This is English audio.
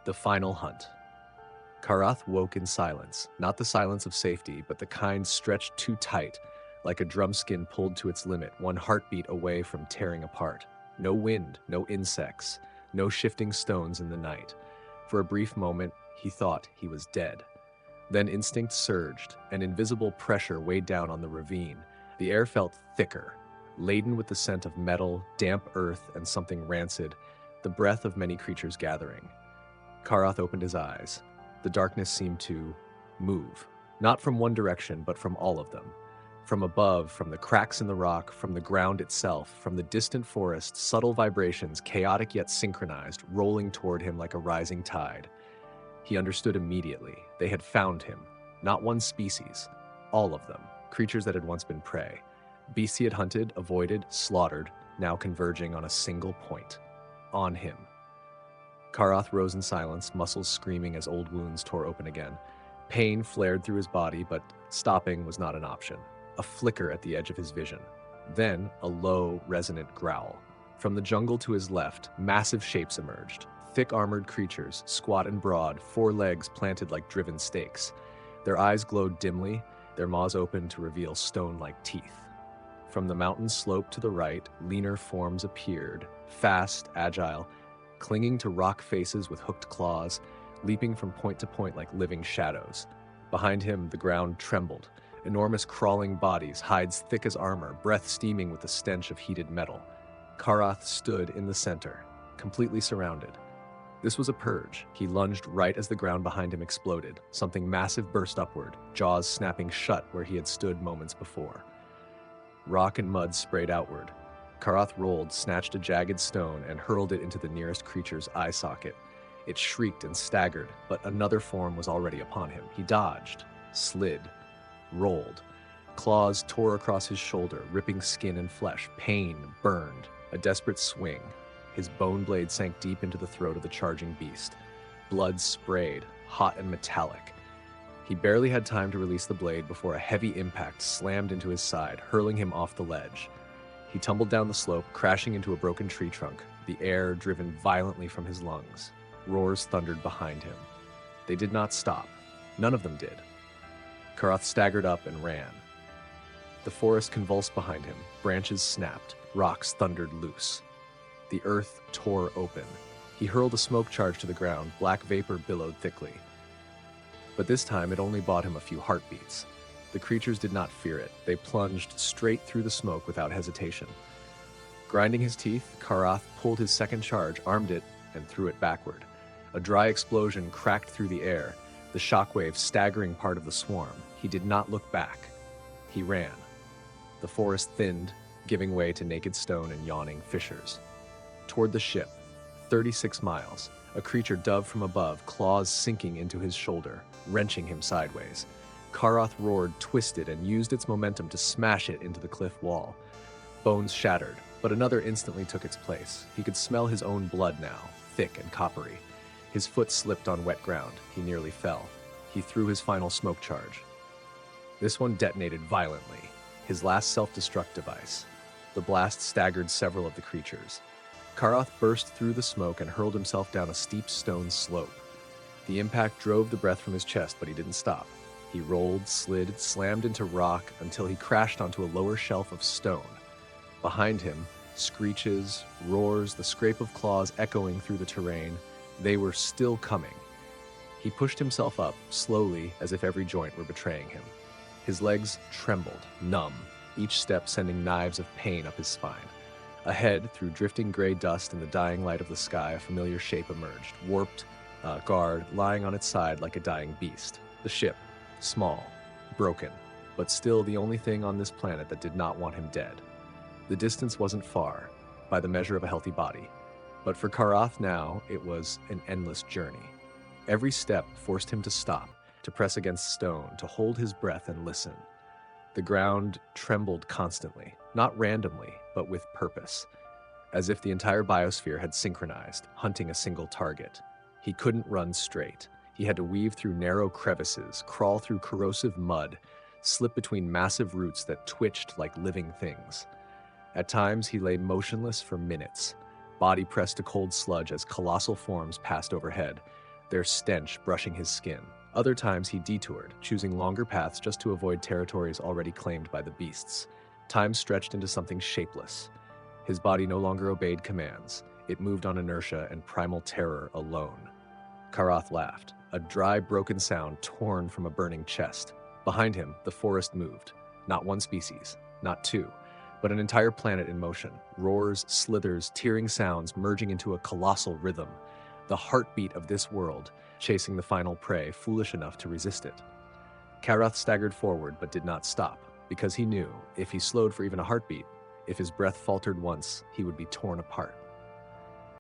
The final hunt. Karath woke in silence, not the silence of safety, but the kind stretched too tight, like a drumskin pulled to its limit, one heartbeat away from tearing apart. No wind, no insects, no shifting stones in the night. For a brief moment, he thought he was dead. Then instinct surged, an invisible pressure weighed down on the ravine. The air felt thicker, laden with the scent of metal, damp earth, and something rancid, the breath of many creatures gathering. Karath opened his eyes. The darkness seemed to move, not from one direction, but from all of them. From above, from the cracks in the rock, from the ground itself, from the distant forest, subtle vibrations, chaotic yet synchronized, rolling toward him like a rising tide. He understood immediately. They had found him. Not one species. All of them. Creatures that had once been prey. Beasts he had hunted, avoided, slaughtered, now converging on a single point. On him. Karath rose in silence, muscles screaming as old wounds tore open again. Pain flared through his body, but stopping was not an option. A flicker at the edge of his vision. Then a low, resonant growl. From the jungle to his left, massive shapes emerged. Thick armored creatures, squat and broad, 4 legs planted like driven stakes. Their eyes glowed dimly, their maws open to reveal stone-like teeth. From the mountain slope to the right, leaner forms appeared, fast, agile, clinging to rock faces with hooked claws, leaping from point to point like living shadows. Behind him, the ground trembled. Enormous crawling bodies, hides thick as armor, breath steaming with the stench of heated metal. Karath stood in the center, completely surrounded. This was a purge. He lunged right as the ground behind him exploded. Something massive burst upward, jaws snapping shut where he had stood moments before. Rock and mud sprayed outward. Karath rolled, snatched a jagged stone, and hurled it into the nearest creature's eye socket. It shrieked and staggered, but another form was already upon him. He dodged, slid, rolled. Claws tore across his shoulder, ripping skin and flesh. Pain burned. A desperate swing. His bone blade sank deep into the throat of the charging beast. Blood sprayed, hot and metallic. He barely had time to release the blade before a heavy impact slammed into his side, hurling him off the ledge. He tumbled down the slope, crashing into a broken tree trunk, the air driven violently from his lungs. Roars thundered behind him. They did not stop. None of them did. Karath staggered up and ran. The forest convulsed behind him. Branches snapped. Rocks thundered loose. The earth tore open. He hurled a smoke charge to the ground. Black vapor billowed thickly. But this time it only bought him a few heartbeats. The creatures did not fear it. They plunged straight through the smoke without hesitation. Grinding his teeth, Karath pulled his second charge, armed it, and threw it backward. A dry explosion cracked through the air, the shockwave staggering part of the swarm. He did not look back. He ran. The forest thinned, giving way to naked stone and yawning fissures. Toward the ship, 36 miles, a creature dove from above, claws sinking into his shoulder, wrenching him sideways. Karath roared, twisted, and used its momentum to smash it into the cliff wall. Bones shattered, but another instantly took its place. He could smell his own blood now, thick and coppery. His foot slipped on wet ground. He nearly fell. He threw his final smoke charge. This one detonated violently, his last self-destruct device. The blast staggered several of the creatures. Karath burst through the smoke and hurled himself down a steep stone slope. The impact drove the breath from his chest, but he didn't stop. He rolled, slid, slammed into rock until he crashed onto a lower shelf of stone. Behind him, screeches, roars, the scrape of claws echoing through the terrain. They were still coming. He pushed himself up, slowly, as if every joint were betraying him. His legs trembled, numb, each step sending knives of pain up his spine. Ahead, through drifting gray dust and the dying light of the sky, a familiar shape emerged, warped, guard, lying on its side like a dying beast. The ship, small, broken, but still the only thing on this planet that did not want him dead. The distance wasn't far, by the measure of a healthy body, but for Karath now, it was an endless journey. Every step forced him to stop, to press against stone, to hold his breath and listen. The ground trembled constantly, not randomly, but with purpose, as if the entire biosphere had synchronized, hunting a single target. He couldn't run straight. He had to weave through narrow crevices, crawl through corrosive mud, slip between massive roots that twitched like living things. At times, he lay motionless for minutes, body pressed to cold sludge as colossal forms passed overhead. their stench brushing his skin. Other times he detoured, choosing longer paths just to avoid territories already claimed by the beasts. Time stretched into something shapeless. His body no longer obeyed commands. It moved on inertia and primal terror alone. Karath laughed, a dry, broken sound torn from a burning chest. Behind him, the forest moved. Not one species, not two, but an entire planet in motion. Roars, slithers, tearing sounds merging into a colossal rhythm. The heartbeat of this world, chasing the final prey, foolish enough to resist it. Karath staggered forward but did not stop, because he knew, if he slowed for even a heartbeat, if his breath faltered once, he would be torn apart.